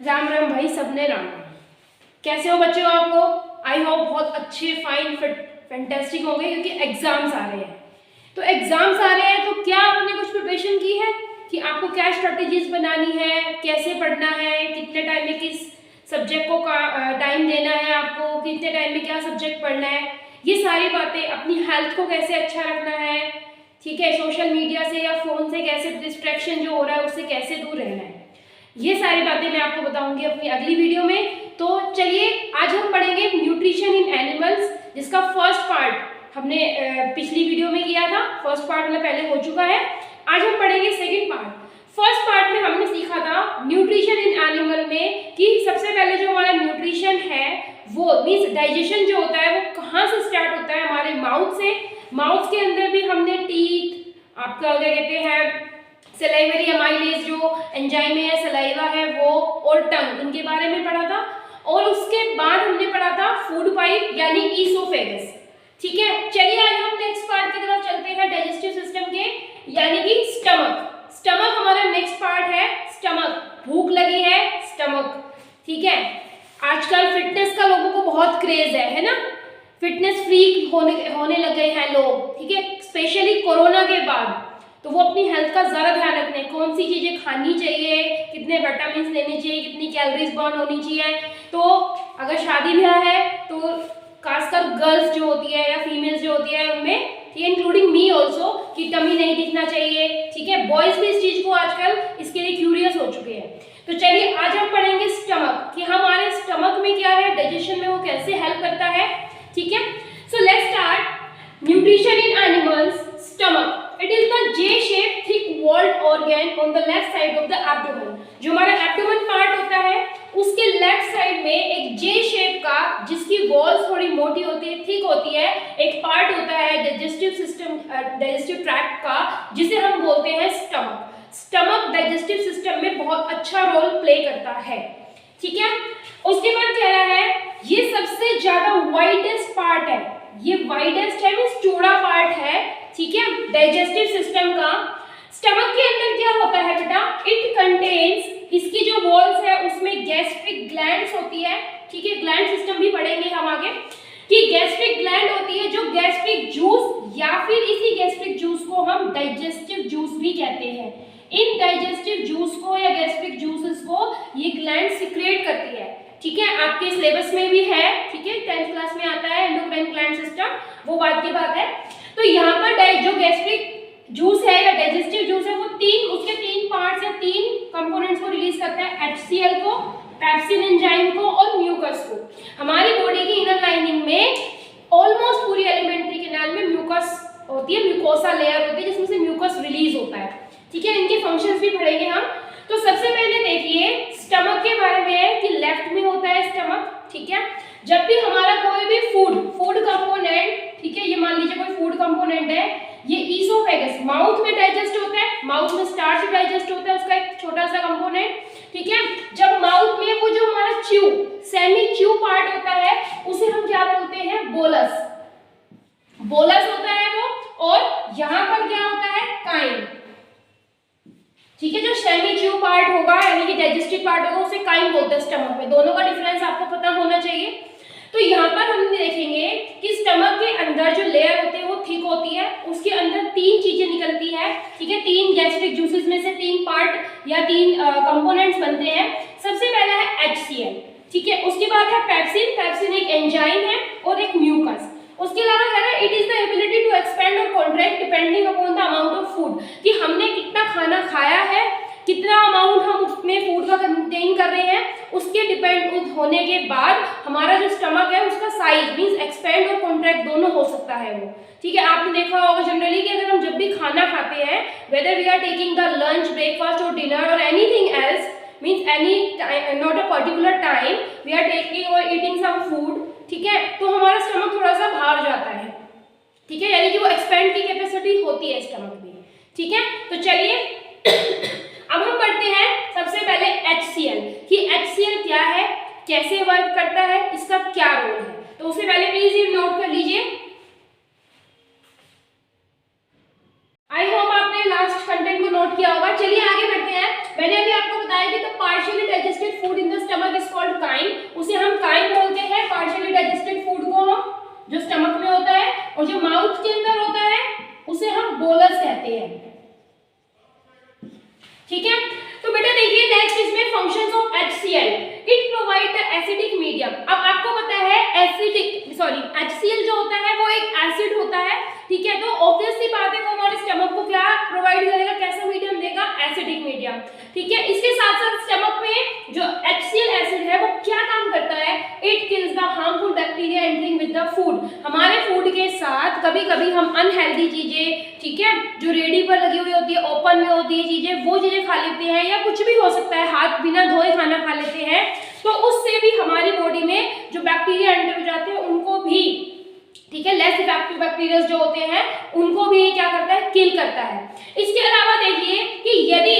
राम राम भाई, सबने राम राम। कैसे हो बच्चों आप लोग? आई होप बहुत अच्छे, फाइन, फैंटेस्टिक होंगे क्योंकि एग्जाम्स आ रहे हैं। तो एग्जाम्स आ रहे हैं तो क्या आपने कुछ प्रिपरेशन की है कि आपको क्या स्ट्रेटेजीज बनानी है, कैसे पढ़ना है, कितने टाइम में किस सब्जेक्ट को टाइम देना है, आपको कितने टाइम में क्या सब्जेक्ट पढ़ना है, ये सारी बातें, अपनी हेल्थ को कैसे अच्छा रखना है, ठीक है, सोशल मीडिया से या फोन से कैसे डिस्ट्रैक्शन जो हो रहा है उससे कैसे दूर रहना है, ये सारी बातें मैं आपको बताऊंगी अपनी अगली वीडियो में। तो चलिए आज हम पढ़ेंगे न्यूट्रिशन इन एनिमल्स, जिसका फर्स्ट पार्ट हमने पिछली वीडियो में किया था। फर्स्ट पार्ट मतलब पहले हो चुका है। आज हम पढ़ेंगे सेकंड पार्ट। फर्स्ट पार्ट में हमने सीखा था न्यूट्रिशन इन एनिमल में कि सबसे पहले जो हमारा न्यूट्रिशन है वो मीन्स डाइजेशन जो होता है वो कहाँ से स्टार्ट होता है, हमारे माउथ से। माउथ के अंदर भी हमने टीथ, आपका क्या कहते हैं सलाइवरी अमाइलेज जो एंजाइम है, सलाइवा है वो, और टंग, इनके बारे में पढ़ा था। और उसके बाद हमने पढ़ा था फूड पाइप यानी ईसोफेगस। ठीक है, चलिए आज हम नेक्स्ट पार्ट की तरफ चलते हैं डाइजेस्टिव सिस्टम के, यानी कि स्टमक। स्टमक हमारा नेक्स्ट पार्ट है। स्टमक, भूख लगी है, स्टमक। ठीक है, आजकल फिटनेस का लोगों को बहुत क्रेज है ना, फिटनेस फ्रीक होने लग गए हैं लोग। ठीक है, स्पेशली कोरोना के बाद तो वो अपनी हेल्थ का ज़्यादा ध्यान रखते हैं, कौन सी चीज़ें खानी चाहिए, कितने विटामिन लेने चाहिए, कितनी कैलोरीज बर्न होनी चाहिए। तो अगर शादी ब्याह है तो खासकर गर्ल्स जो होती है या फीमेल्स जो होती है उनमें, ठीक है, इंक्लूडिंग मी ऑल्सो, कि टमी नहीं दिखना चाहिए। ठीक है, बॉयज भी इस चीज़ को आजकल इसके लिए क्यूरियस हो चुके हैं। तो चलिए आज हम पढ़ेंगे स्टमक, कि हमारे स्टमक में क्या है, डाइजेशन में वो कैसे हेल्प करता है। ठीक है, so let's start. Nutrition in animals, stomach. It is the J-shaped thick walled organ on the left side of the abdomen. जो हमारा एब्डोमेन पार्ट होता है उसके लेफ्ट साइड में एक J शेप का, जिसकी वॉल्स थोड़ी मोटी होती है, थिक होती है, एक पार्ट होता है डाइजेस्टिव सिस्टम, डाइजेस्टिव ट्रैक्ट का, जिसे हम बोलते हैं स्टमक। स्टमक डाइजेस्टिव सिस्टम में बहुत अच्छा रोल प्ले करता है। ठीक है, उसके बाद क्या है, ये सबसे ज्यादा वाइडेस्ट पार्ट है, ये वाइडेस्ट है, मींस चौड़ा पार्ट है। ठीक है, डाइजेस्टिव सिस्टम का। स्टमक के अंदर क्या होता है बेटा, इट कंटेन्स, इसकी जो वॉल्स है उसमें गैस्ट्रिक ग्लैंड्स होती है। ठीक है, ग्लैंड सिस्टम भी पढ़ेंगे हम आगे, कि गैस्ट्रिक ग्लैंड होती है जो गैस्ट्रिक जूस, या फिर इसी गैस्ट्रिक जूस को हम डाइजेस्टिव जूस भी कहते हैं। इन डाइजेस्टिव जूस को या गैस्ट्रिक जूसेस को ये ग्लैंड सिक्रेट करती है। ठीक है, आपके सिलेबस में भी है। ठीक है, 10th क्लास में आता है एंडोक्राइन ग्लैंड सिस्टम, वो बात की बात है। तो यहाँ पर जो गैस्ट्रिक जूस है या डाइजेस्टिव जूस है वो उसके तीन पार्ट्स या तीन कंपोनेंट्स को रिलीज करता है, HCl को, पेप्सिन एंजाइम को और म्यूकस को। हमारी बॉडी की इनर लाइनिंग में ऑलमोस्ट पूरी एलिमेंट्री कैनाल में म्यूकस होती है, म्यूकोसा लेयर होती है जिसमें से म्यूकस रिलीज होता है। ठीक है, इनके फंक्शंस भी पढ़ेंगे हम। तो सबसे पहले देखिए स्टमक के बारे में है कि लेफ्ट में होता है स्टमक। ठीक है, जब भी हमारा कोई भी फूड कंपोनेंट, ठीक है, ये मान लीजिए कोई फूड कंपोनेंट है, ये ईसोफेगस माउथ में डाइजेस्ट होता है, माउथ में स्टार्च डाइजेस्ट होता है, उसका एक छोटा सा कंपोनेंट। ठीक है, जब माउथ में वो जो हमारा सेमी च्यू पार्ट होता है उसे हम क्या बोलते हैं, बोलस। बोलस होता है वो, और यहाँ पर क्या होता है, काइम। ठीक है, जो सेमी च्यू पार्ट होगा यानी कि डाइजेस्टिव पार्ट होगा उसे काइम बोलते हैं स्टमक में। दोनों का डिफरेंस आपको पता होना चाहिए। तो यहाँ पर हम देखेंगे कि स्टमक के अंदर जो लेयर होते हैं वो थिक होती है, उसके अंदर तीन चीजें निकलती है। ठीक है, तीन गैस्ट्रिक जूसेस में से तीन पार्ट या तीन कंपोनेंट्स बनते हैं। सबसे पहला है HCl। ठीक है, उसके बाद है पेप्सिन, पेप्सिन एक एंजाइम है, और एक म्यूकस। उसके अलावा है ना, it is the ability to expand और contract depending upon the amount of food, कि हमने कितना खाना खाया है, कितना अमाउंट हम उसमें फूड का कंटेन कर रहे हैं, उसके डिपेंड होने के बाद हमारा जो स्टमक है उसका साइज मींस एक्सपेंड और कॉन्ट्रैक्ट दोनों हो सकता है वो। ठीक है, आपने देखा होगा जनरली कि अगर हम जब भी खाना खाते हैं, whether we are taking the lunch, breakfast और डिनर और anything else, means any not a particular time, we are taking और ईटिंग सम फूड, ठीक है, तो हमारा स्टमक थोड़ा सा बाहर जाता है। ठीक है, यानी कि वो एक्सपेंड की कैपेसिटी होती है स्टमक में। ठीक है, तो चलिए अब हम पढ़ते हैं सबसे पहले HCl, कि HCl क्या है, कैसे वर्क करता है, इसका क्या रोल है। तो उससे पहले प्लीज ये नोट कर लीजिए। आई होप आपने लास्ट कंटेंट को नोट किया होगा। चलिए आगे बढ़ते हैं। मैंने अभी आपको बताया कि the partially digested food in the है। ठीक है, तो बेटा देखिए नेक्स्ट इसमें functions of HCl, it provide the acidic medium. अब आपको पता है HCl जो होता है वो एक एसिड होता है, ठीक है, तो ऑब्वियसली बात है वो हमारे स्टमक को क्या प्रोवाइड करेगा, कैसा मीडियम देगा, एसिडिक मीडियम। ठीक है, इसके साथ साथ स्टमक में जो HCl एसिड है वो क्या काम करता है, it kills the harmful bacteria entering with the food. हमारे फूड के साथ कभी कभी हम अनहेल्दी चीजें, ठीक है, जो रेडी पर लगी हुई होती है, ओपन में होती है चीजें, वो चीजें खा लेते हैं, या कुछ भी हो सकता है हाथ बिना धोए खाना खा लेते हैं, तो उससे भी हमारी बॉडी में जो बैक्टीरिया एंटर हो जाते हैं उनको भी, ठीक है, लेस इफेक्टिव बैक्टीरिया जो होते हैं उनको भी क्या करता है, किल करता है। इसके अलावा देखिए कि यदि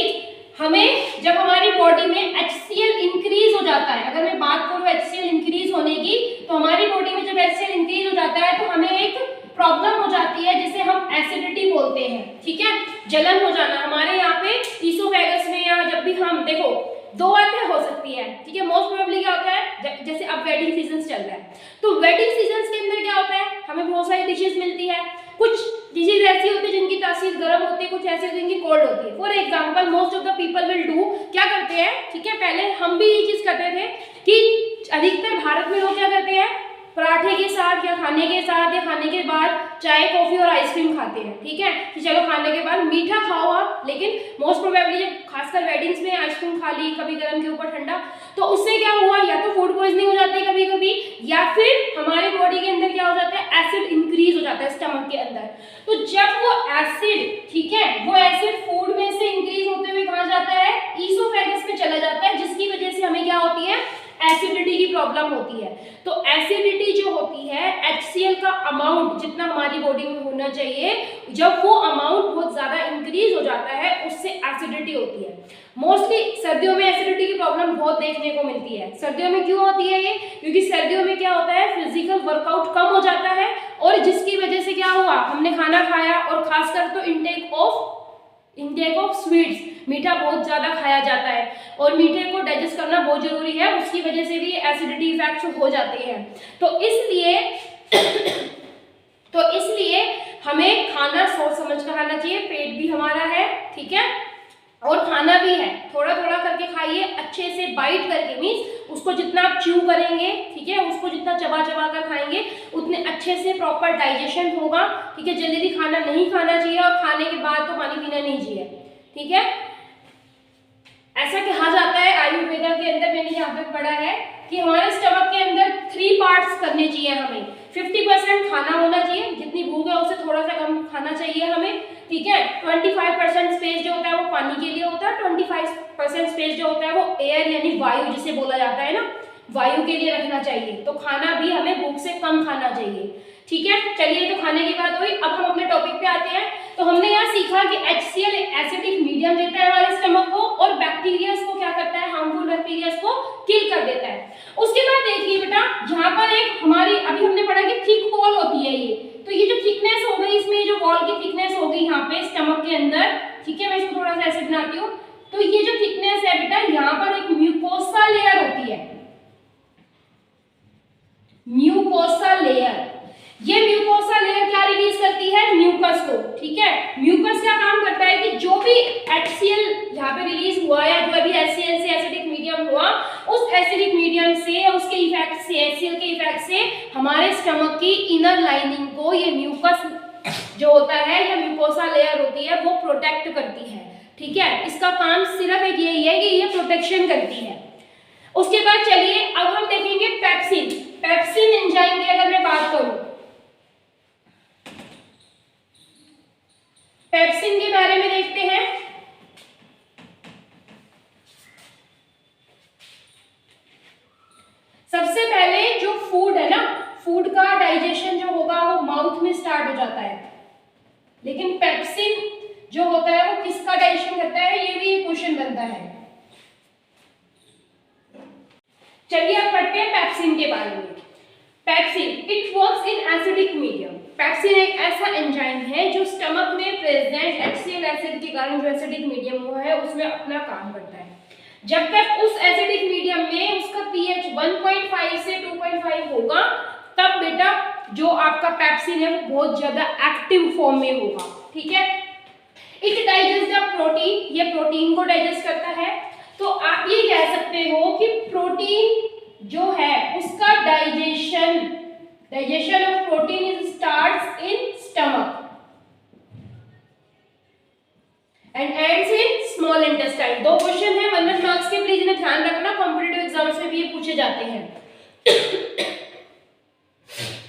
हमें जब हमारी बॉडी में HCl इंक्रीज हो जाता है, अगर मैं बात करूं HCl इंक्रीज होने की, तो हमारी बॉडी में जब HCl इंक्रीज हो जाता है तो हमें एक प्रॉब्लम हो जाती है जिसे हम एसिडिटी बोलते हैं। ठीक है, जलन हो जाना हमारे यहाँ पे ईसोफेगस में, या जब भी हम देखो दो बातें हो सकती है। ठीक है, मोस्ट प्रोबेबली क्या होता है, जैसे अब वेडिंग सीजन चल रहा है, तो वेडिंग सीजन के अंदर क्या होता है, हमें बहुत सारी डिशेस मिलती है, कुछ डिशेज ऐसी होती है जिनकी तासीर गर्म होती है, कुछ ऐसी होती है जिनकी कोल्ड होती है। For example most of the people will do, क्या करते हैं, ठीक है, पहले हम भी ये चीज करते थे कि अधिकतर भारत में लोग क्या करते हैं, पराठे के साथ या खाने के साथ या खाने के बाद चाय कॉफी और आइसक्रीम खाते हैं। ठीक है, कि चलो खाने के बाद मीठा खाओ आप, लेकिन मोस्ट प्रोबेबली जब खासकर वेडिंग्स में आइसक्रीम खा ली, कभी गर्म के ऊपर ठंडा, तो उससे क्या हुआ, या तो फूड पॉइजनिंग हो जाती है कभी कभी, या फिर हमारे बॉडी के अंदर क्या हो जाता है, एसिड इंक्रीज हो जाता है स्टमक के अंदर। तो जब वो एसिड, ठीक है, वो एसिड फूड में से इंक्रीज होते हुए कहाँ जाता है, ईसोफेगस में चला जाता है, जिसकी वजह से हमें क्या होती है, एसिडिटी की प्रॉब्लम होती है। तो एसिडिटी जो होती है, HCl का अमाउंट जितना हमारी बॉडी में होना चाहिए, जब वो अमाउंट बहुत ज्यादा इंक्रीज हो जाता है उससे एसिडिटी होती है। मोस्टली सर्दियों में एसिडिटी की प्रॉब्लम बहुत देखने को मिलती है। सर्दियों में क्यों होती है ये, क्योंकि सर्दियों में क्या होता है, फिजिकल वर्कआउट कम हो जाता है, और जिसकी वजह से क्या हुआ, हमने खाना खाया, और खासकर तो इंटेक ऑफ स्वीट्स, मीठा बहुत ज्यादा खाया जाता है, और मीठे को डाइजेस्ट करना बहुत जरूरी है, उसकी वजह से भी एसिडिटी इफेक्ट्स हो जाते हैं। तो इसलिए हमें खाना सोच समझ कर खाना चाहिए, पेट भी हमारा है, ठीक है, और खाना भी है, थोड़ा थोड़ा करके खाइए, अच्छे से बाइट करके, मीन्स उसको जितना आप च्यू करेंगे, ठीक है, उसको जितना चबा चबा कर खाएंगे उतने अच्छे से प्रॉपर डाइजेशन होगा। ठीक है, जल्दी खाना नहीं खाना चाहिए, और खाने के बाद तो पानी पीना नहीं चाहिए। ठीक है, ऐसा कहा जाता है आयुर्वेदा के अंदर, मैंने यहाँ पे पढ़ा है कि हमारे स्टमक के अंदर 3 पार्ट्स करने चाहिए हमें। 50% खाना होना चाहिए, जितनी भूख है उससे थोड़ा सा कम खाना चाहिए हमें। ठीक है, 25% स्पेस जो होता है वो पानी के लिए होता है, 25% स्पेस जो होता है वो एयर यानी वायु जिसे बोला जाता है ना, वायु के लिए रखना चाहिए। तो खाना भी हमें भूख से कम खाना चाहिए। ठीक है, चलिए, तो खाने की बात हुई, अब हम अपने टॉपिक पे आते हैं। तो हमने यहाँ सीखा कि HCl एसिडिक मीडियम देता है हमारे स्टमक को, और बैक्टीरिया को क्या करता है, हार्मफुल बैक्टीरिया को किल कर देता है। उसके बाद देखिए बेटा, यहाँ पर एक हमारी अभी हमने पढ़ा कि थिक वॉल होती है ये, तो ये जो थिकनेस हो गई, इसमें जो वॉल की थिकनेस हो गई यहाँ पे स्टमक के अंदर, ठीक है, मैं इसको थोड़ा सा ऐसे बनाती हूँ, तो ये जो थिकनेस है बेटा, यहाँ पर एक म्यूकोसा लेयर होती है, म्यूकोसा लेयर। ये म्यूकोसा लेयर क्या रिलीज करती है, म्यूकस को। ठीक है, म्यूकस क्या काम करता है कि जो भी HCl यहाँ पे रिलीज हुआ, या जो भी HCl से एसिडिक मीडियम हुआ, उस एसिडिक मीडियम से, उसके इफेक्ट से, HCl के इफेक्ट से हमारे स्टमक की इनर लाइनिंग को ये म्यूकस जो होता है, या म्यूकोसा लेयर होती है, वो प्रोटेक्ट करती है। ठीक है, इसका काम सिर्फ एक यही है कि ये प्रोटेक्शन करती है। उसके बाद चलिए अब हम देखेंगे पेप्सिन। पेप्सिन एंजाइम की अगर मैं बात करूं, पेप्सिन के बारे में देखते हैं। सबसे पहले जो फूड है ना, फूड का डाइजेशन जो होगा वो माउथ में स्टार्ट हो जाता है, लेकिन पेप्सिन जो होता है वो किसका डाइजेशन करता है, ये भी एक क्वेश्चन बनता है। चलिए अब पढ़ते हैं पेप्सिन के बारे में। Pepsin, it works in acidic medium. Pepsin एक ऐसा एंजाइम है जो स्टमक में प्रेजेंट HCl एसिड के कारण जो एसिडिक मीडियम हुआ है उसमें अपना काम करता है। जब तक उस एसिडिक मीडियम में उसका pH 1.5 से 2.5 होगा, तब बेटा जो आपका पेप्सिन है वो बहुत ज्यादा एक्टिव फॉर्म में होगा। ठीक है, डाइजेस्ट द प्रोटीन, ये प्रोटीन को डाइजेस्ट करता है। तो आप ये कह सकते हो कि प्रोटीन जो है उसका digestion of protein is starts in stomach and ends in small intestine. दो क्वेश्चन है 1 मार्क्स के, प्लीज इन्हें ध्यान रखना, कॉम्पिटिटिव एग्जाम्स में भी ये पूछे जाते हैं।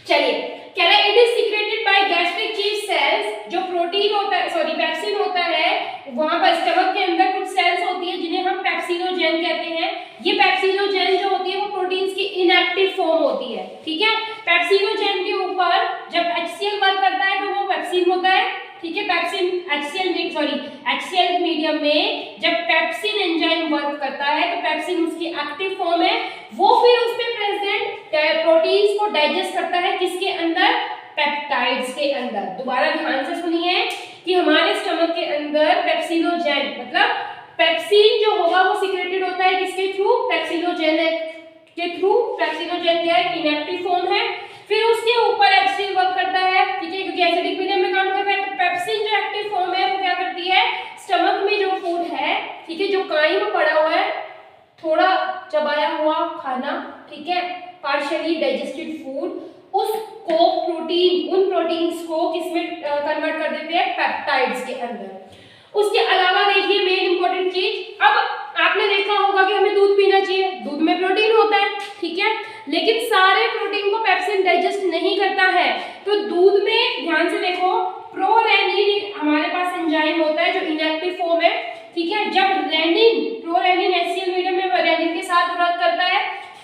चलिए, कह रहा है it is secreted by gastric chief cells, जो प्रोटीन होता है, सॉरी पेप्सिन होता है, वहां पर स्टमक के अंदर कुछ सेल्स होती है जिन्हें हम पेप्सिनोजेन कहते हैं। ये पेप्सिनोजेन जो होती है वो प्रोटीन्स की इनएक्टिव फॉर्म होती है, ठीक है। पेप्सिनोजेन के ऊपर जब HCl वर्क करता है तो वो पेप्सिन होता है, ठीक है। पेप्सिन HCl मीडियम में जब पेप्सिन एंजाइम वर्क करता है तो पेप्सिन उसकी एक्टिव फॉर्म है, वो फिर उसमें प्रेजेंट प्रोटीन्स को डाइजेस्ट करता है, किसके अंदर, पेप्टाइड्स के अंदर। दोबारा ध्यान से सुनिए कि हमारे स्टमक के अंदर पेप्सिनोजेन मतलब पेप्सिन जो होगा वो सीक्रेटेड होता है किसके थ्रू, पेप्सिनोजेन के थ्रू। पेप्सिनोजेन क्या है, इनएक्टिव फॉर्म है। फिर उसके ऊपर HCl वर्क करता है, ठीक है, क्योंकि एसिडिक मीडियम में काम कर रहा है। तो पेप्सिन जो एक्टिव फॉर्म है वो क्या करती है, स्टमक में जो फूड है, ठीक है, जो काई में पड़ा हुआ है, थोड़ा चबाया हुआ खाना, ठीक है, पार्शियली डाइजेस्टेड फूड, उसको प्रोटीन, उन प्रोटीन्स को किसमें कन्वर्ट कर देते हैं, पेप्टाइड्स के अंदर। उसके अलावा देखिए मेन इंपॉर्टेंट चीज, अब आपने देखा होगा कि हमें दूध पीना चाहिए, दूध में प्रोटीन होता है, ठीक है, लेकिन सारे प्रोटीन को पेप्सिन डाइजेस्ट नहीं करता है। तो दूध में ध्यान से देखो, प्रोरेनिन हमारे पास एंजाइम होता है जो इनएक्टिव फॉर्म है, ठीक है। जब रेनिन, प्रोरेनिन HCl मीडियम में रेनिन के साथ वर्क करता है,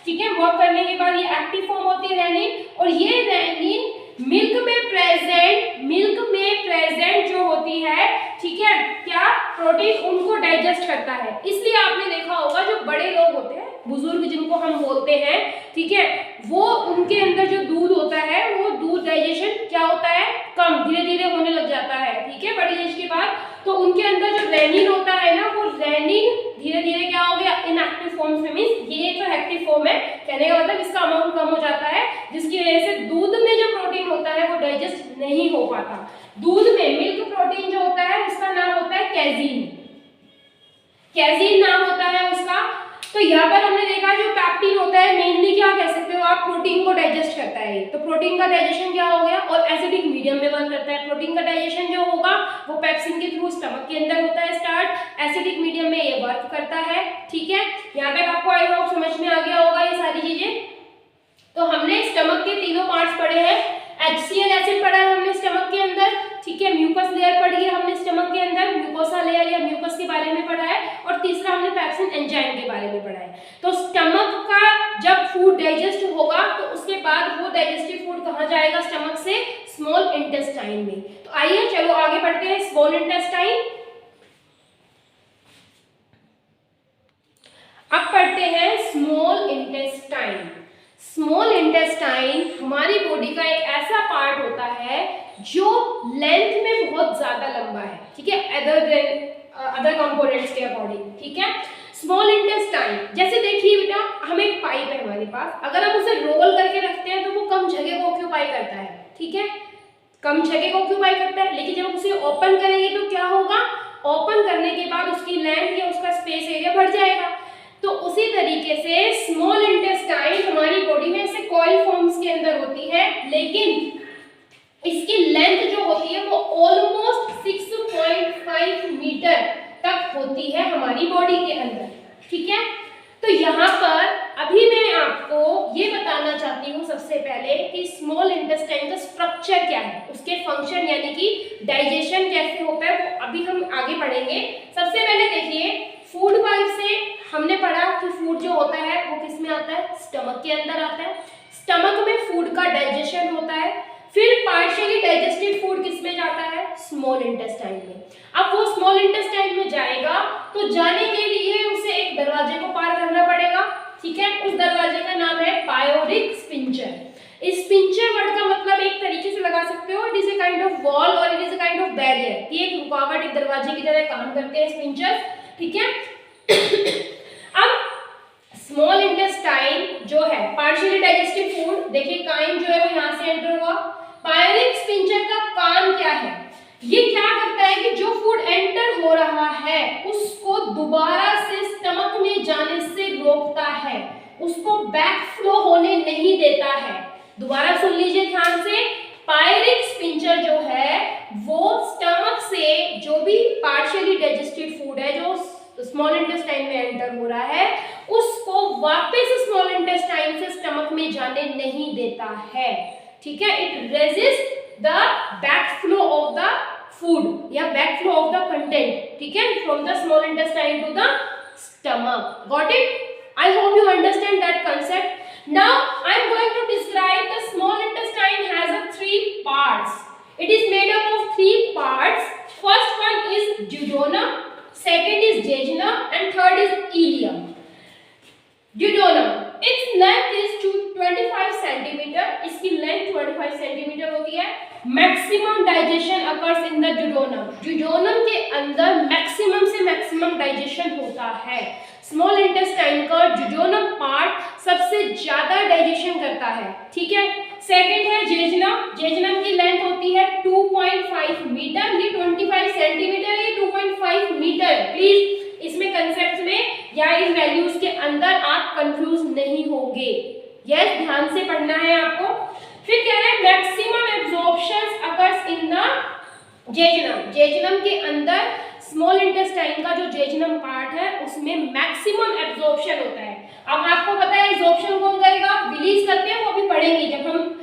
ठीक है, वर्क करने के बाद ये एक्टिव फॉर्म होती है रेनिन, और ये रेनिन मिल्क में प्रेजेंट जो होती है, ठीक है, क्या, प्रोटीन, उनको डाइजेस्ट करता है। इसलिए आपने देखा होगा जो बड़े लोग होते हैं, बुजुर्ग जिनको हम बोलते हैं, ठीक है, वो उनके अंदर जो दूध होता है वो दूध डाइजेशन क्या होता है, कम, धीरे धीरे होने लग जाता है, ठीक है, बड़ी एज के बाद। तो उनके अंदर जो रेनिन होता है ना, वो रेनिन धीरे धीरे क्या हो गया, इनएक्टिव फॉर्म में, मींस ये तो एक्टिव फॉर्म है, कहने का मतलब इसका अमाउंट कम हो जाता है, जिसकी वजह से दूध में जो प्रोटीन होता है वो डाइजेस्ट नहीं हो पाता। दूध में मिल्क प्रोटीन जो होता है उसका नाम होता है कैजीन, कैजीन नाम होता है उसका। तो यहाँ पर हमने देखा जो पैक्टिन होता है मेनली क्या कह सकते हो आप, प्रोटीन को डाइजेस्ट करता है। तो प्रोटीन का डाइजेशन क्या हो गया, और एसिडिक मीडियम में वर्क करता है। प्रोटीन का डाइजेशन जो होगा वो पेप्सिन के थ्रू स्टमक के अंदर होता है स्टार्ट, एसिडिक मीडियम में ये वर्क करता है, ठीक है। यहाँ तक आपको आई होप समझ में आ गया होगा ये सारी चीजें। तो हमने स्टमक के तीनों पार्ट्स पढ़े हैं, HCl एसिड पढ़ा है हमने स्टमक के अंदर, ठीक है, म्यूकस लेयर पढ़ी है हमने स्टमक के अंदर, म्यूकोसा लेयर या म्यूकस के बारे में पढ़ा है, और तीसरा हमने पेप्सिन एंजाइम के बारे में पढ़ा है। तो स्टमक का जब फूड डाइजेस्ट होगा तो उसके बाद वो डाइजेस्टिव फूड कहाँ जाएगा, स्टमक से स्मॉल इंटेस्टाइन में। तो आइए चलो आगे बढ़ते हैं, स्मॉल इंटेस्टाइन। अब पढ़ते हैं स्मॉल इंटेस्टाइन। स्मॉल इंटेस्टाइन हमारी बॉडी का एक ऐसा पार्ट होता है जो लेंथ में बहुत ज्यादा लंबा है, ठीक है, अदर कंपोनेंट्स के अकॉर्डिंग, ठीक है। स्मॉल इंटेस्टाइन, जैसे देखिए बेटा, हमें एक पाइप है हमारे पास, अगर हम उसे रोल करके रखते हैं तो वो कम जगह को ऑक्यूपाई करता है, ठीक है, कम जगह को ऑक्यूपाई करता है। लेकिन जब हम उसे ओपन करेंगे तो क्या होगा, ओपन करने के बाद उसकी लेंथ या उसका स्पेस एरिया बढ़ जाएगा। तो उसी तरीके से स्मॉल इंटेस्टाइन हमारी बॉडी में ऐसे कॉइल फॉर्म्स के अंदर होती है, लेकिन इसकी लेंथ जो होती है वो ऑलमोस्ट 6.5 मीटर तक होती है हमारी बॉडी के अंदर, ठीक है। तो यहाँ पर अभी मैं आपको ये बताना चाहती हूँ सबसे पहले कि स्मॉल इंटेस्टाइन का स्ट्रक्चर क्या है, उसके फंक्शन यानी कि डाइजेशन कैसे होता है वो अभी हम आगे पढ़ेंगे। सबसे पहले देखिए, फूड पाइप से हमने पढ़ा कि फूड जो होता है वो किस में आता है, स्टमक के अंदर आता है। स्टमक में फूड का डाइजेशन होता है, फिर पार्शियली डाइजेस्टेड फूड किस में जाता है, स्मॉल इंटेस्टाइन में। अब वो स्मॉल इंटेस्टाइन में जाएगा तो जाने के लिए उसे एक दरवाजे को पार करना पड़ेगा, ठीक है। उस दरवाजे का नाम है पायोरिक स्पिंचर। इस स्पिंचर वर्ड का मतलब एक तरीके से लगा सकते हो, it is a kind of wall और it is a kind of barrier. ये एक रुकावट, एक दरवाजे की तरह काम करते हैं स्पिंचर, ठीक है। अब स्मॉल इंटेस्टाइन जो है पार्शियली डाइजेस्टिव फूड, देखिए काइम जो है वो यहाँ से एंटर हुआ। पायोरिक स्पिंचर का काम क्या है, ये क्या करता है कि जो फूड एंटर हो दोबारा से स्टमक में जाने से रोकता है, उसको बैक फ्लो होने नहीं देता है। दोबारा सुन लीजिए ध्यान से, पायरिक स्पिंचर जो है वो स्टमक से जो भी पार्शियली डाइजेस्टेड फूड है जो स्मॉल इंटेस्टाइन में एंटर हो रहा है उसको वापस स्मॉल इंटेस्टाइन से स्टमक में जाने नहीं देता है, ठीक है। It resist the back flow of the food या back flow of the content, ठीक है, from the small intestine to the stomach. Got it? I hope you understand that concept. Now I am going to describe the small intestine has a 3 parts. It is made up of 3 parts. First one is duodenum, second is jejunum and third is ileum. Duodenum, its length is 25 centimeter. इसकी length 25 centimeter होती है। Maximum digestion occurs in the duodenum. Duodenum के अंदर maximum से maximum digestion होता है। Small intestine का duodenum part सबसे ज्यादा डाइजेशन करता है, ठीक है। सेकंड है जेजुनम, जेजुनम की लेंथ होती है 2.5 मीटर, ये 25 सेंटीमीटर, ये 2.5 मीटर। प्लीज इसमें कंसेप्ट में या इन वैल्यूज के अंदर आप कंफ्यूज नहीं होंगे, यस ध्यान से पढ़ना है आपको। फिर कह रहे हैं maximum absorptions occurs in the jejunum, jejunum के अंदर स्मॉल इंटेस्टाइन का जो जेजुनम पार्ट है उसमें मैक्सिमम एब्जॉर्प्शन होता है। अब आपको पता है एब्जॉर्प्शन कौन करेगा, रिलीज करते हैं, वो भी पढ़ेंगे जब हम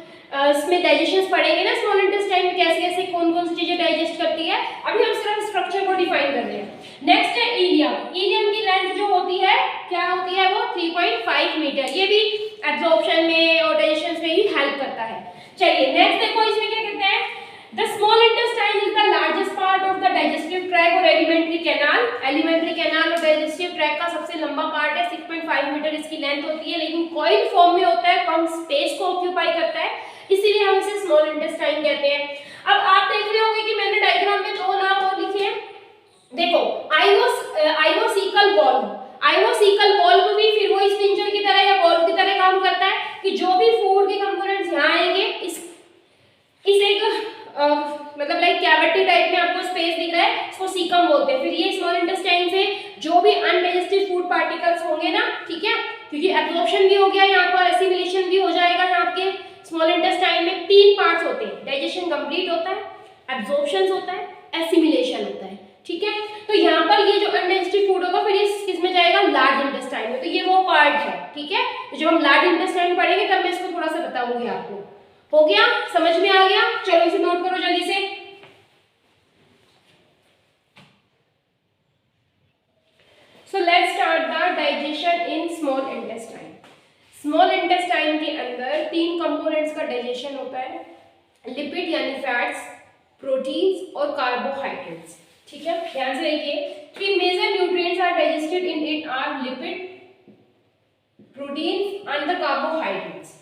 इसमें डाइजेशन पढ़ेंगे ना स्मॉल इंटेस्टाइन में कैसे कैसे कौन कौन सी चीजें डाइजेस्ट करती है। अभी हम सिर्फ स्ट्रक्चर को डिफाइन कर रहे हैं। नेक्स्ट है इलियम, इलियम की लेंथ जो होती है क्या होती है वो 3.5 मीटर, ये भी एब्जॉर्प्शन में और डाइजेशन में ही हेल्प करता है। चलिए नेक्स्ट देखो इसमें क्या कहते हैं, The small intestine is the largest part of the digestive tract और alimentary canal। alimentary canal और digestive tract का सबसे लंबा पार्ट है, 6.5 मीटर इसकी लेंथ होती है, लेकिन कॉइल फॉर्म में होता है, कम स्पेस को ऑक्यूपाई करता है, इसीलिए हम इसे स्मॉल इंटेस्टाइन कहते हैं। अब आप देख रहे होंगे कि मैंने डायग्राम में 2 नाम और लिखे हैं। देखो आइनोसिकल वॉल्व, आइनोसिकल वॉल्व भी फिर वो स्पिंचर की तरह या वॉल्व की तरह काम करता है कि जो भी फूड के कंपोनेंट्स यहाँ आएंगे इस एक मतलब लाइक कैविटी टाइप में आपको स्पेस दिख रहा है, इसको सीकम बोलते हैं। फिर ये स्मॉल इंटेस्टाइन से जो भी अनडाइजेस्टेड फूड पार्टिकल्स होंगे ना, ठीक है, क्योंकि एब्जॉर्प्शन भी हो गया यहाँ पर, एसिमिलेशन भी हो जाएगा। यहाँ आपके स्मॉल इंटेस्टाइन में 3 पार्ट्स होते हैं, डाइजेशन कंप्लीट होता है, एब्जॉर्प्शन होता है, एसिमिलेशन होता है, ठीक है। तो यहाँ पर ये जो अनडाइजेस्टेड फूड होगा फिर ये किसमें जाएगा, लार्ज इंटेस्टाइन में, तो ये वो पार्ट है, ठीक है। तो जब हम लार्ज इंटेस्टाइन पढ़ेंगे तब मैं इसको थोड़ा सा बताऊंगी आपको। हो गया, समझ में आ गया? चलो इसे नोट करो जल्दी से। So let's start the digestion in small intestine. Small intestine के अंदर 3 कंपोनेंट्स का डाइजेशन होता है, लिपिड यानी फैट्स, प्रोटीन्स और कार्बोहाइड्रेट्स, ठीक है। ध्यान से देखिए, 3 major nutrients are digested in it are lipid, proteins and the carbohydrates.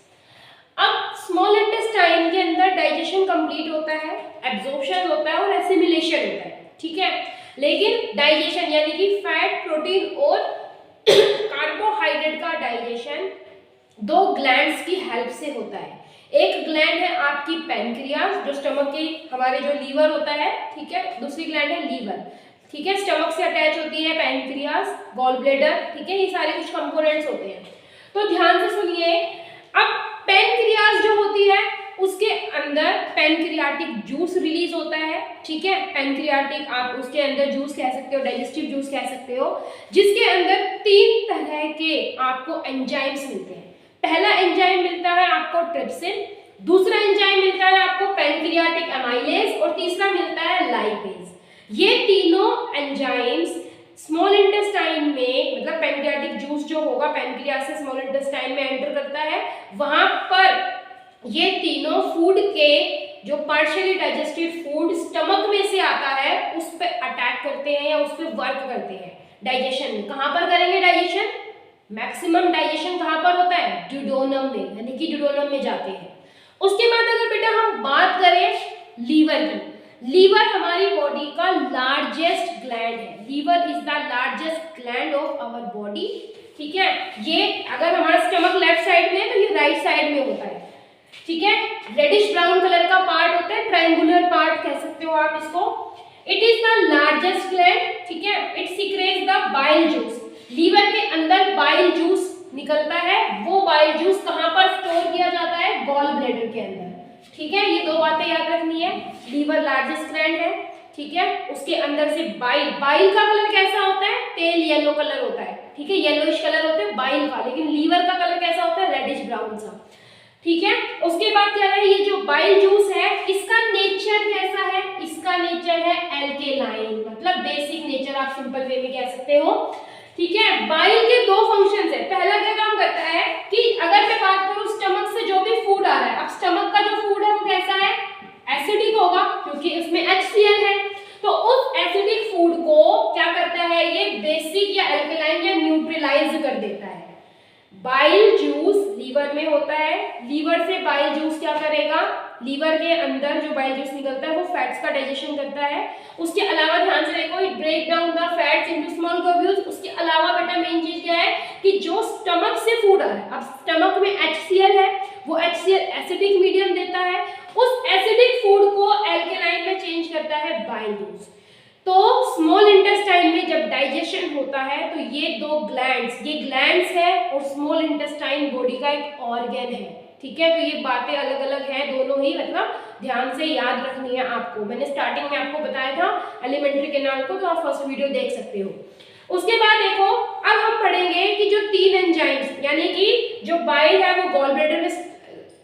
अब स्मॉल इंटेस्टाइन के अंदर डाइजेशन कंप्लीट होता है, एब्जॉर्प्शन होता है और एसिमिलेशन होता है, ठीक है। लेकिन डाइजेशन यानी कि फैट, प्रोटीन और कार्बोहाइड्रेट का डाइजेशन 2 ग्लैंड्स की हेल्प से होता है। एक ग्लैंड है आपकी पैनक्रियास जो स्टमक के हमारे जो लीवर होता है, ठीक है, दूसरी ग्लैंड है लीवर, ठीक है, स्टमक से अटैच होती है पैनक्रियास, गॉल ब्लैडर, ठीक है, ये सारे कुछ कंपोनेंट्स होते हैं। तो ध्यान से सुनिए, अब पैनक्रियास जो होती है उसके अंदर पैनक्रियाटिक जूस रिलीज होता है, ठीक है, पैनक्रियाटिक आप उसके अंदर जूस कह सकते हो, डाइजेस्टिव जूस कह सकते हो, जिसके अंदर 3 तरह के आपको एंजाइम्स मिलते हैं। पहला एंजाइम मिलता है आपको ट्रिप्सिन, दूसरा एंजाइम मिलता है आपको पैनक्रियाटिक एमाइलेज और तीसरा मिलता है लाइपेज। ये तीनों एंजाइम्स स्मॉल इंटेस्टाइन में, मतलब पैनक्रियाटिक जूस जो होगा पैनक्रियास से स्मॉल इंटेस्टाइन में एंटर करता है, वहां पर ये तीनों फूड के जो पार्शियली डाइजेस्टेड फूड स्टमक में से आता है उस पर अटैक करते हैं या उस पर वर्क करते हैं डाइजेशन में। कहां पर करेंगे डाइजेशन? मैक्सिमम डाइजेशन कहां पर होता है? ड्यूडेनम में, यानी कि ड्यूडेनम में जाते हैं। उसके बाद अगर बेटा हम बात करें लीवर की, लीवर हमारी बॉडी का लार्जेस्ट ग्लैंड है, liver is the largest gland of our body, ठीक है। ये अगर हमारा स्टमक लेफ्ट साइड में है तो ये राइट साइड में होता है, ठीक है। रेडिश ब्राउन कलर का पार्ट होता है, ट्रायंगुलर पार्ट कह सकते हो आप इसको। It is the largest gland, ठीक है। इट सीक्रेट्स द निकलता है वो बाइल जूस कहाँ पर स्टोर किया जाता है, गॉल ब्लैडर के अंदर। ठीक है, ये दो बातें याद रखनी है। लीवर लार्जेस्ट ग्लैंड है, ठीक है, उसके अंदर से बाइल, बाइल का कलर कैसा होता है, पेल येलो कलर होता है, ठीक है, येलोइश कलर होता है बाइल का, लेकिन लीवर का कलर कैसा होता है, रेडिश ब्राउन सा। ठीक है, उसके बाद क्या है, ये जो बाइल जूस है इसका नेचर कैसा है, इसका नेचर है एल्केलाइन, मतलब बेसिक नेचर आप सिंपल वे में कह सकते हो। ठीक है, बाइल के दो फंक्शंस है। पहला क्या काम करता है कि अगर मैं बात करूं स्टमक से जो भी फूड आ रहा है, अब स्टमक का जो फूड है वो कैसा है, एसिडिक होगा क्योंकि इसमें HCl है, तो उस एसिडिक फूड को क्या करता है ये बेसिक या एल्कलाइन या न्यूट्रलाइज कर देता है। बाइल जूस लीवर में होता है, लीवर से बाइल जूस क्या करेगा, लीवर के अंदर जो बाइल जूस निकलता है वो फैट्स का डाइजेशन करता है। उसके अलावा ध्यान से देखो, it break down the fats into small globules. उसके अलावा बेटा मेन चीज क्या है कि जो स्टमक से फूड आ रहा है, अब स्टमक में HCl है, वो HCl एसिडिक मीडियम देता है, उस एसिडिक फूड को एल्कलाइन में चेंज करता है बाइल जूस। तो स्मॉल इंटेस्टाइन में जब डाइजेशन होता है तो ये दो ग्लैंड्स, ये ग्लैंड्स है और स्मॉल इंटेस्टाइन बॉडी का एक ऑर्गन है। ठीक है, तो ये बातें अलग अलग है दोनों ही, मतलब ध्यान से याद रखनी है आपको। मैंने स्टार्टिंग में आपको बताया था एलिमेंट्री कैनाल को, तो आप फर्स्ट वीडियो देख सकते हो। उसके बाद देखो, अब हम पढ़ेंगे कि जो 3 एंजाइम्स, यानी कि जो बाइल है वो गॉल ब्लैडर में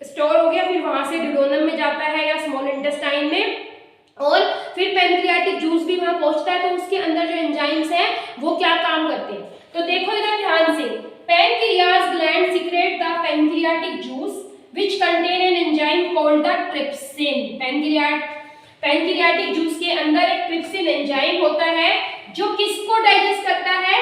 स्टोर हो गया, फिर वहां से ड्यूडेनम में जाता है या स्मॉल इंटेस्टाइन में, और फिर पैनक्रियाटिक जूस भी वहां पहुंचता है, तो उसके अंदर जो एंजाइम्स हैं वो क्या काम करते हैं। तो देखो इधर ध्यान से, pancreas gland secret the pancreatic juice which contain an enzyme called the trypsin। Pancreatic juice के अंदर एक ट्रिप्सिन एंजाइम होता है जो किसको डाइजेस्ट करता है।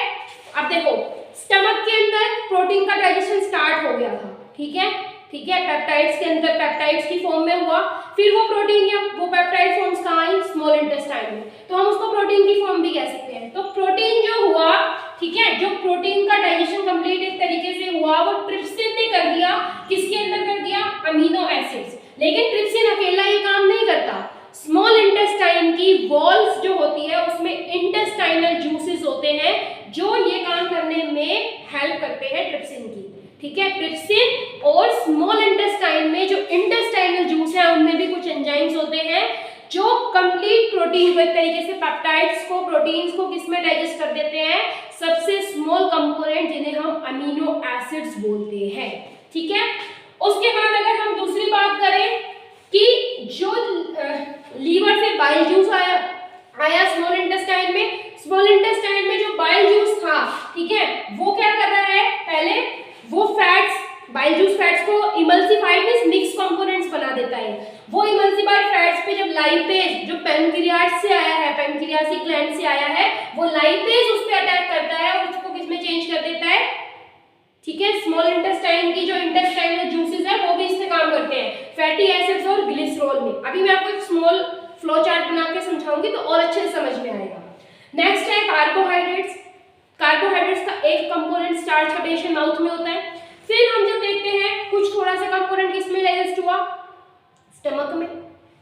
अब देखो, स्टमक के अंदर प्रोटीन का डाइजेशन स्टार्ट हो गया था, ठीक है, पेप्टाइड्स के अंदर पेप्टाइड्स की फॉर्म में हुआ, फिर वो प्रोटीन या वो पेप्टाइड फॉर्म्स कहाँ आई, स्मॉल इंटेस्टाइन में, तो हम उसको प्रोटीन की फॉर्म भी कह सकते हैं। तो प्रोटीन जो हुआ, ठीक है, जो प्रोटीन का डाइजेशन कंप्लीट एक तरीके से हुआ, वो ट्रिप्सिन ने कर दिया, किसके अंदर कर दिया, अमीनो एसिड्स। लेकिन ट्रिप्सिन अकेला ये काम नहीं करता, स्मॉल इंटेस्टाइन की वॉल्स जो होती है उसमें इंटेस्टाइनल जूसेस होते हैं जो ये काम करने में हेल्प करते हैं ट्रिप्सिन की। ठीक है, ट्रिप्सिन और स्मॉल इंटेस्टाइन में जो इंटेस्टाइनल जूस है उनमें भी कुछ एंजाइम्स होते हैं जो कंप्लीट प्रोटीन को, एक तरीके से पेप्टाइड्स को, प्रोटीन्स को किसमें डाइजेस्ट कर देते हैं, सबसे स्मॉल कंपोनेंट जिन्हें हम अमीनो एसिड्स बोलते हैं। ठीक है, उसके बाद अगर हम दूसरी बात करें कि जो लीवर से बाइल जूस आया स्मॉल इंटेस्टाइन में, स्मॉल इंटेस्टाइन में जो बाइल जूस था, ठीक है, वो क्या कर रहा है, पहले वो फैट्स, बाइल जूस फैट्स को इमल्सिफाइड मींस मिक्स कंपोनेंट्स बना देता है। वो इमल्सिफाइड फैट्स पे जब लाइपेज जो पैनक्रियाज से आया है, पैनक्रियाटिक ग्लैंड से आया है, वो लाइपेज उस पे अटैक करता है और उसको किसमें चेंज कर देता है। ठीक है, स्मॉल इंटेस्टाइन की जो इंटेस्टाइनल जूसेस है वो भी इसमें काम करते हैं, फैटी एसिड्स और ग्लिसरॉल में। अभी मैं आपको एक स्मॉल फ्लो चार्ट बना के समझाऊंगी तो और अच्छे से समझ में आएगा। नेक्स्ट है कार्बोहाइड्रेट्स। कार्बोहाइड्रेट्स का एक कंपोनेंट स्टार्च का डाइजेशन माउथ में होता है। फिर हम जब देखते हैं कुछ थोड़ा सा कंपोनेंट किसमें डाइजेस्ट हुआ, स्टमक में,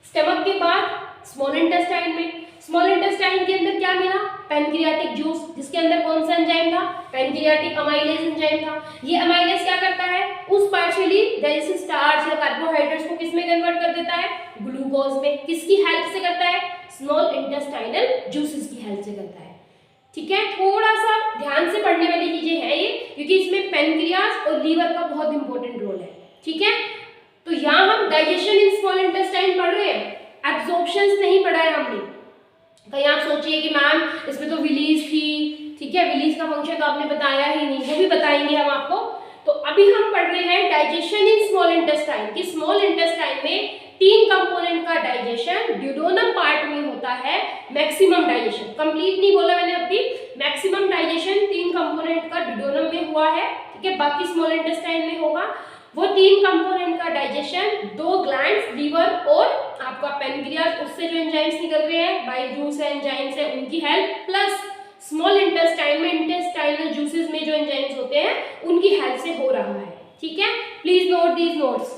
स्टमक के बाद स्मॉल इंटेस्टाइन में, स्मॉल इंटेस्टाइन के अंदर क्या मिला, पैनक्रियाटिक जूस, जिसके अंदर कौन सा एंजाइम था, पैनक्रियाटिक अमाइलेज एंजाइम था। ये अमाइलेज क्या करता है, उस पार्शियली डाइजेस्टेड स्टार्च या कार्बोहाइड्रेट्स को किसमें कन्वर्ट कर देता है, ग्लूकोज में। किसकी हेल्प से करता है, स्मॉल इंटेस्टाइनल जूसेस की हेल्प से करता है। ठीक है, थोड़ा सा ध्यान से पढ़ने वाली चीजें हैं ये, क्योंकि इसमें पैनक्रियाज और लीवर का बहुत इंपॉर्टेंट रोल है। ठीक है, तो यहाँ हम डाइजेशन इन स्मॉल इंटेस्टाइन पढ़ रहे हैं, एब्जॉर्प्शंस नहीं पढ़ा है हमने। कहीं आप सोचिए कि मैम इसमें तो विलीज थी, ठीक है, विलीज का फंक्शन तो आपने बताया ही नहीं, वो भी बताएंगे हम आपको। तो अभी हम पढ़ रहे हैं डाइजेशन इन स्मॉल इंटेस्टाइन, कि स्मॉल इंटेस्टाइन में 3 कंपोनेंट का डाइजेशन ड्यूडेनम पार्ट में होता है। मैक्सिमम डाइजेशन, कंप्लीट नहीं बोला मैंने अभी, मैक्सिमम डाइजेशन 3 कंपोनेंट का ड्यूडेनम में हुआ है, ठीक है, बाकी स्मॉल इंटेस्टाइन में होगा। वो 3 कंपोनेंट का डाइजेशन 2 ग्लैंड्स, लीवर और आपका पैनक्रियाज, उससे जो एंजाइम्स निकल रहे हैं, बाइल जूस है, एंजाइम्स है, उनकी हेल्प, प्लस स्मॉल इंटेस्टाइन में इंटेस्टाइनल जूसेस में जो एंजाइम्स होते हैं उनकी हेल्प से हो रहा है। ठीक है, प्लीज नोट दीज नोट्स।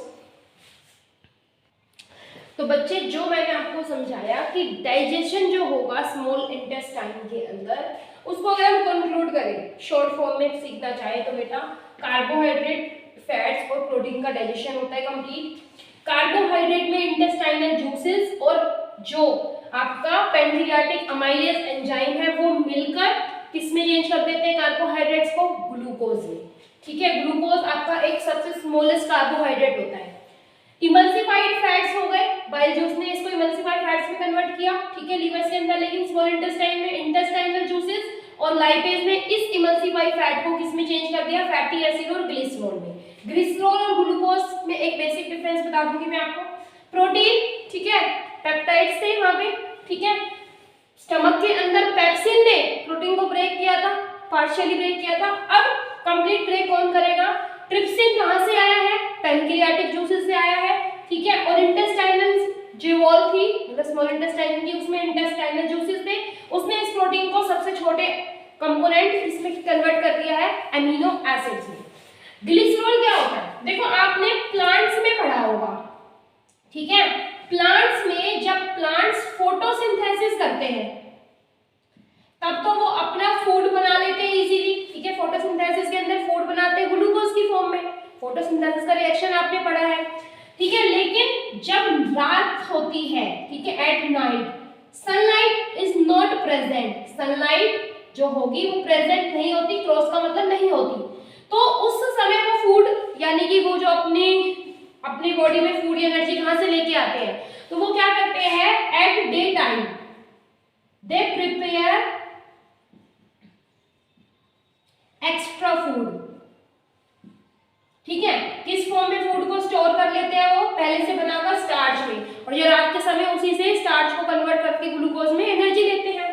तो बच्चे, जो मैंने आपको समझाया कि डाइजेशन जो होगा स्मॉल इंटेस्टाइन के अंदर, उसको अगर हम कंक्लूड करें, शॉर्ट फॉर्म में सीखना चाहे तो बेटा कार्बोहाइड्रेट, फैट्स और प्रोटीन का डाइजेशन होता है कंप्लीट। कार्बोहाइड्रेट में इंटेस्टाइनल जूसेस और जो आपका पैनक्रियाटिक अमाइलेज एंजाइम है वो मिलकर किसमें चेंज कर देते हैं कार्बोहाइड्रेट्स को, ग्लूकोज में। ठीक है, ग्लूकोज आपका एक सबसे स्मॉलेस्ट कार्बोहाइड्रेट होता है। इमल्सिफाइड फैट्स हो गए, बाइल जूस ने इसको इमल्सिफाइड फैट्स में कन्वर्ट किया। ठीक है, लीवर के अंदर, लेकिन स्मॉल इंटेस्टाइन में इंटेस्टाइनल जूसेस और लाइपेज ने इस इमल्सिफाइड फैट को किसमें चेंज कर दिया, फैटी एसिड और ग्लिसरॉल में। ग्लिसरॉल और ग्लूकोज में एक बेसिक डिफरेंस बता दूंगी मैं आपको। प्रोटीन, ठीक है, पेप्टाइड्स थे वहां पे। ठीक है, स्टमक के अंदर पेप्सिन ने प्रोटीन को ब्रेक किया था, पार्शियली ब्रेक किया था। अब कंप्लीट ब्रेक कौन करेगा, ट्रिप्सिन कहां से आया है, पैनक्रियाटिक जूसेस से आया है। ठीक है, और इंटेस्टाइनल जो वॉल थी, मतलब स्मॉल इंटेस्टाइन की, उसमें इंटेस्टाइनल जूसेस थे, उसने इस प्रोटीन को सबसे छोटे कंपोनेंट इसमें कन्वर्ट कर दिया है अमीनो एसिड्स में। ग्लिसरॉल क्या होता है, देखो आपने प्लांट्स में पढ़ा होगा। ठीक है, प्लांट्स में जब प्लांट्स फोटोसिंथेसिस करते हैं तब तो वो अपना फूड बना लेते हैं इजीली। ठीक है, फोटोसिंथेसिस के अंदर फूड बनाते हैं ग्लूकोज की फॉर्म में, फोटोसिंथेसिस का रिएक्शन आपने पढ़ा है। ठीक है, लेकिन जब रात होती है, ठीक है, at night, sunlight is not present, sunlight जो होगी वो प्रेजेंट नहीं होती, क्रॉस का मतलब नहीं होती, तो उस समय वो फूड यानी कि वो जो अपनी बॉडी में फूड एनर्जी कहां से लेके आते हैं, तो वो क्या करते हैं, at day time they prepare extra food. ठीक है, किस फॉर्म में फूड को स्टोर कर लेते हैं, वो पहले से बनाकर स्टार्च में, और ये रात के समय उसी से स्टार्च को कन्वर्ट करके ग्लूकोज में एनर्जी देते हैं।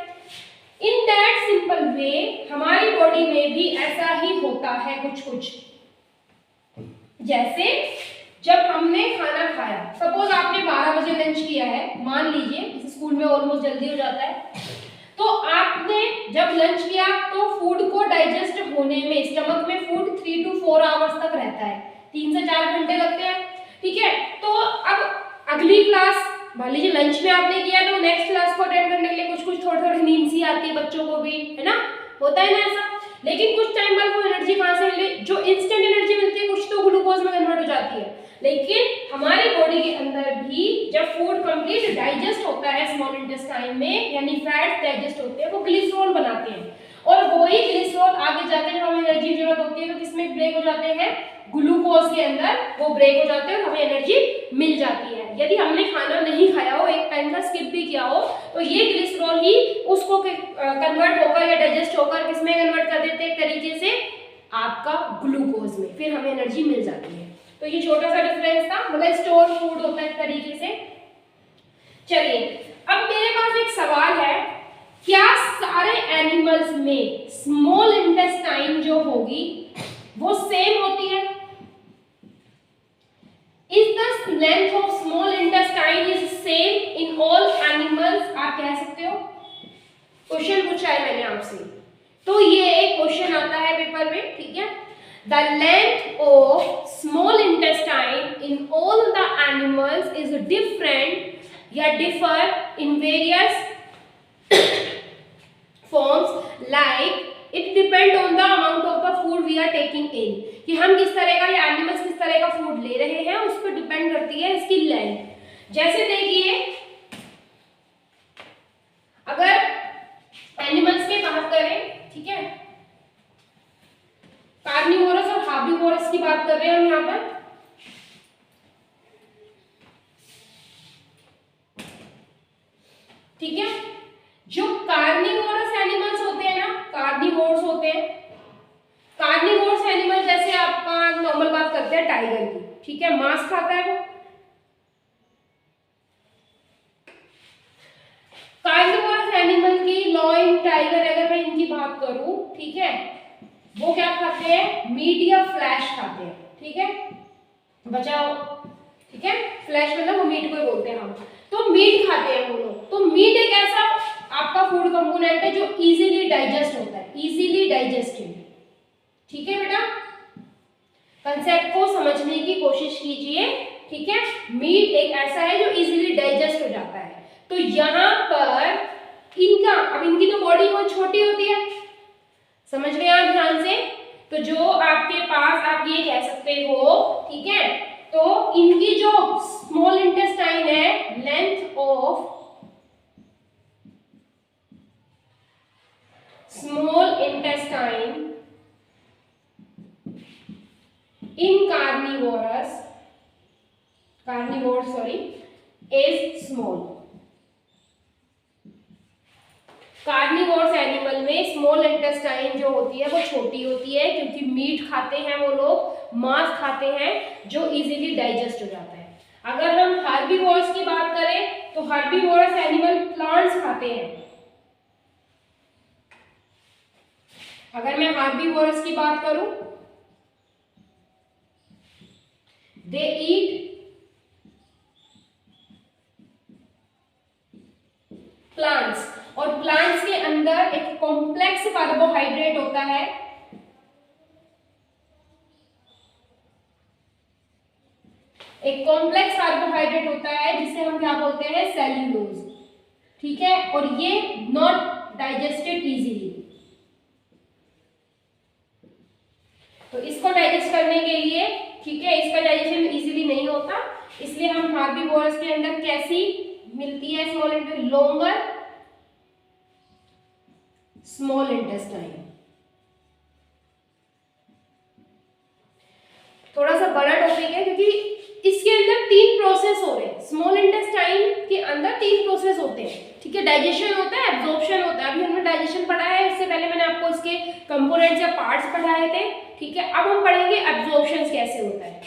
इन दैट सिंपल वे हमारी बॉडी में भी ऐसा ही होता है कुछ कुछ। जैसे जब हमने खाना खाया, सपोज आपने 12 बजे लंच किया है, मान लीजिए स्कूल में ऑलमोस्ट जल्दी हो जाता है, तो आपने जब लंच किया तो फूड को डाइजेस्ट होने में स्टमक में फूड 3 to 4 आवर्स तक रहता है, 3 से 4 घंटे लगते हैं। ठीक है, तो अब अगली क्लास, मान लीजिए लंच में आपने किया तो नेक्स्ट क्लास को अटेंड करने के लिए कुछ कुछ थोड़ी थोड़ी नींद सी आती है बच्चों को भी, है ना, होता है ना ऐसा। लेकिन कुछ टाइम बाद वो एनर्जी कहां से मिले, जो इंस्टेंट एनर्जी मिलती है कुछ तो ग्लूकोज में कन्वर्ट हो जाती है। लेकिन हमारी बॉडी के अंदर भी जब फूड कंप्लीट डाइजेस्ट होता है स्मॉल इंटेस्टाइन में, यानी फैट्स डाइजेस्ट होते हैं, वो ग्लिसरॉल बनाते हैं, और वही ग्लिसरॉल आगे जाकर जब हमें एनर्जी की जरूरत होती है तो किसमें ब्रेक हो जाते हैं, ग्लूकोज के अंदर वो ब्रेक हो जाते हैं और हमें एनर्जी मिल जाती है। यदि हमने खाना नहीं खाया हो, एक टाइम का स्किप भी किया हो, तो ये ग्लिसरॉल ही उसको कन्वर्ट होकर या डाइजेस्ट होकर किसमें कन्वर्ट कर देते हैं, एक तरीके से आपका ग्लूकोज में, फिर हमें एनर्जी मिल जाती है। तो ये छोटा सा डिफरेंस था, मतलब स्टोर फूड होता है एक तरीके से। चलिए, अब मेरे पास एक सवाल है, क्या सारे एनिमल्स में स्मॉल इंटेस्टाइन जो होगी वो सेम होती है? Is the length of small intestine is same in all animals? आप कह सकते हो, क्वेश्चन पूछा है मैंने आपसे, तो ये एक क्वेश्चन आता है पेपर में। ठीक है, the length of small intestine in all the animals is different या differ in various forms, like it depend on the amount of the food we are taking in, कि हम किस तरह का या एनिमल्स किस तरह का फूड ले रहे हैं उस पर डिपेंड करती है इसकी लेंथ। जैसे देखिए, अगर एनिमल्स की बात करें, ठीक है, कार्निवोरस और हार्बिवोरस की बात कर रहे हैं हम यहाँ पर। ठीक है, जो कार्निवोरस एनिमल्स होते हैं ना, कार्निवोर्स होते हैं, कार्निवोर्स एनिमल जैसे आपका नॉर्मल बात करते हैं टाइगर की, ठीक है, मांस खाता है वो। कार्निवोरस एनिमल की लॉइन, टाइगर, अगर मैं इनकी बात करूं, ठीक है, वो क्या खाते हैं, मीट या फ्लैश खाते हैं। ठीक है, बचाओ, ठीक है, फ्लैश मतलब वो मीट को बोलते हैं हम, तो मीट खाते हैं वो लोग। तो मीट एक ऐसा आपका फूड कंपोनेंट है जो इजीली डाइजेस्ट होता है, इजीली डाइजेस्टेड। ठीक है बेटा, कंसेप्ट को समझने की कोशिश कीजिए। ठीक है, मीट एक ऐसा है जो इजीली डाइजेस्ट हो जाता है। तो यहाँ पर इनका, अब इनकी तो बॉडी बहुत छोटी होती है, समझ रहे हैं आप ध्यान से, तो तो जो आपके पास आप ये कह सकते हो, ठीक है, तो इनकी जो स्मॉल इंटेस्टाइन है, length of small intestine in carnivores is small. Carnivores animal में स्मॉल इंटेस्टाइन जो होती है वो छोटी होती है, क्योंकि मीट खाते हैं वो लोग, मांस खाते हैं जो इजीली डाइजेस्ट हो जाता है। अगर हम हार्बीवोर्स की बात करें तो हार्बीवोर्स एनिमल प्लांट्स खाते हैं। अगर मैं हार्बीवोर्स की बात करूं, they eat प्लांट्स, और प्लांट्स के अंदर एक कॉम्प्लेक्स कार्बोहाइड्रेट होता है, एक कॉम्प्लेक्स कार्बोहाइड्रेट होता है जिसे हम क्या बोलते हैं, सेल्यूलोज, ठीक है, और ये नॉट डाइजेस्टेड इजीली। तो इसको डाइजेस्ट करने के लिए, ठीक है, इसका डाइजेशन इजीली नहीं होता, इसलिए हम हार्बीवोरस के अंदर कैसी मिलती है small intestine, longer small intestine. थोड़ा सा बड़ा टॉपिक है क्योंकि इसके अंदर 3 प्रोसेस हो रहे हैं। स्मॉल इंटेस्टाइन के अंदर 3 प्रोसेस होते हैं, ठीक है, डाइजेशन होता है, एब्जॉर्प्शन होता है। अभी हमने डाइजेशन पढ़ा है, इससे पहले मैंने आपको इसके कंपोनेंट्स या पार्ट्स पढ़ाए थे, ठीक है। अब हम पढ़ेंगे एब्जॉर्प्शन कैसे होता है,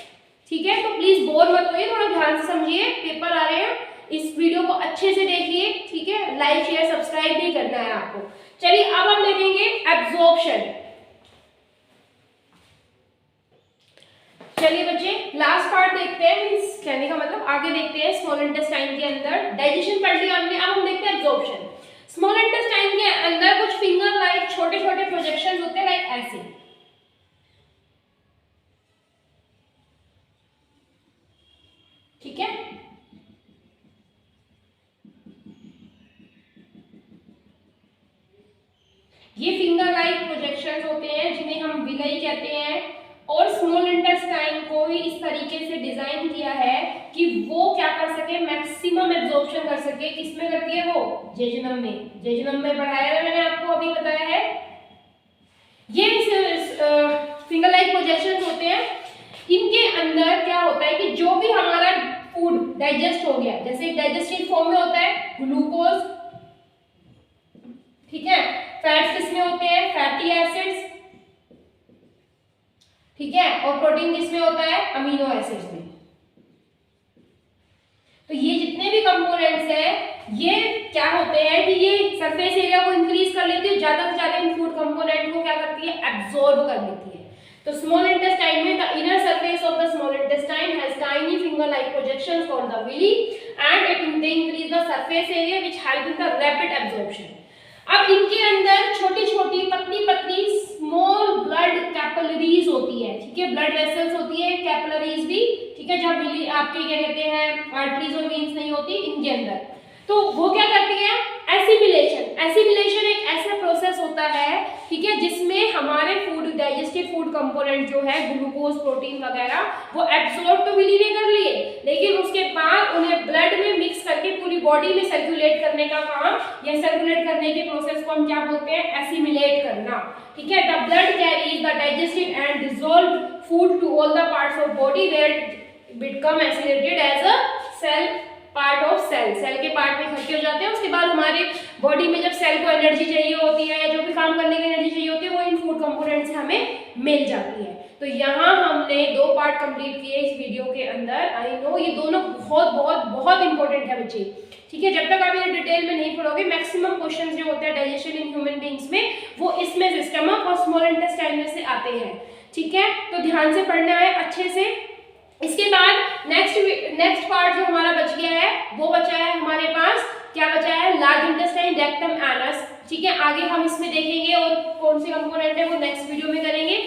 ठीक है। तो प्लीज बोर मत होइए, थोड़ा ध्यान से समझिए, पेपर आ रहे हैं, इस वीडियो को अच्छे से देखिए, ठीक है। लाइक शेयर सब्सक्राइब भी करना है आपको। चलिए अब हम देखेंगे एब्जॉर्प्शन। चलिए बच्चे लास्ट पार्ट देखते हैं, मींस कहने का मतलब आगे देखते हैं। स्मॉल इंटेस्टाइन के अंदर डाइजेशन पढ़ लिया हमने, अब हम देखते हैं एब्जॉर्प्शन। स्मॉल इंटेस्टाइन के अंदर कुछ फिंगर लाइक छोटे छोटे प्रोजेक्शंस होते हैं, लाइक ऐसे, ठीक है। ये फिंगर लाइक प्रोजेक्शंस होते हैं जिन्हें हम विलाई कहते हैं, और स्मॉल इंटेस्टाइन को ही इस तरीके से डिजाइन किया है कि वो क्या कर सके, मैक्सिमम एब्जॉर्प्शन कर सके। किसमें करती है वो, जेजुनम में। जेजुनम में पढ़ाया है मैंने आपको, अभी बताया है। ये फिंगर लाइक प्रोजेक्शंस होते हैं, इनके अंदर क्या होता है कि जो भी हमारा फूड डाइजेस्ट हो गया, जैसे डाइजेस्टिव फॉर्म में होता है ग्लूकोज, ठीक है, फैट्स किसमें होते हैं, फैटी एसिड्स, ठीक है, और प्रोटीन किसमें होता है, अमीनो एसिड्स में। तो ये जितने भी कंपोनेंट्स हैं, ये क्या होते हैं कि ये सरफेस एरिया को इंक्रीज कर लेती है, ज्यादा से ज्यादा इन फूड कंपोनेंट को क्या करती है, एब्जॉर्ब कर लेती है। तो स्मॉल इंटेस्टाइन में the inner surface of the small intestine has tiny finger like projections called the villi and it they increase the surface area which help in the rapid absorption. अब इनके अंदर छोटी छोटी पतली पतली स्मॉल ब्लड कैपिलरीज होती है, ठीक है, ब्लड वेसल्स होती है, कैपिलरीज भी, ठीक है, जहां आपके क्या कहते हैं आर्टरीज और वेन्स नहीं होती इनके अंदर। तो वो क्या करती है, एसिमिलेशन। एसिमिलेशन एक ऐसा प्रोसेस होता है, ठीक है, जिसमें हमारे फूड डाइजेस्टिव फूड कंपोनेंट जो है ग्लूकोज प्रोटीन वगैरह वो एब्सॉर्ब तो विली ने कर लिए, लेकिन उसके बाद उन्हें ब्लड में मिक्स करके पूरी बॉडी में सर्कुलेट करने का काम, या सर्कुलेट करने के प्रोसेस को हम क्या बोलते हैं, एसिमिलेट करना, ठीक है। The blood carries the digestive and dissolve food to all the parts of body where it become assimilated as a cell part of cell. Cell के पार्ट में इकट्ठे हो जाते हैं, उसके बाद हमारे बॉडी में जब सेल को एनर्जी चाहिए होती है या जो भी काम करने की एनर्जी चाहिए होती है वो इन फूड कंपोनेंट से हमें मिल जाती है। तो यहाँ हमने 2 पार्ट कंप्लीट किए इस वीडियो के अंदर। आई नो ये दोनों बहुत बहुत बहुत इंपॉर्टेंट है बच्चे, ठीक है। जब तक आप ये डिटेल में नहीं पढ़ोगे, मैक्सिमम क्वेश्चंस जो होते हैं डाइजेशन इन ह्यूमन बीइंग्स में वो इसमें से स्टमक और स्मॉल इंटेस्टाइन में से आते हैं, ठीक है। तो ध्यान से पढ़ना है अच्छे से। इसके बाद नेक्स्ट पार्ट जो हमारा बच गया है वो बचा है हमारे पास, क्या बचा है, लार्ज इंटेस्टाइन, रेक्टम, एनस, ठीक है। आगे हम इसमें देखेंगे और कौन से कंपोनेंट है वो नेक्स्ट वीडियो में करेंगे।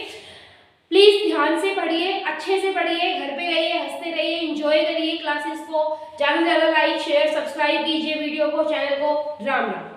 प्लीज ध्यान से पढ़िए, अच्छे से पढ़िए, घर पे रहिए, हंसते रहिए, एंजॉय करिए क्लासेस को, ज्यादा से ज्यादा लाइक शेयर सब्सक्राइब कीजिए वीडियो को, चैनल को। राम राम।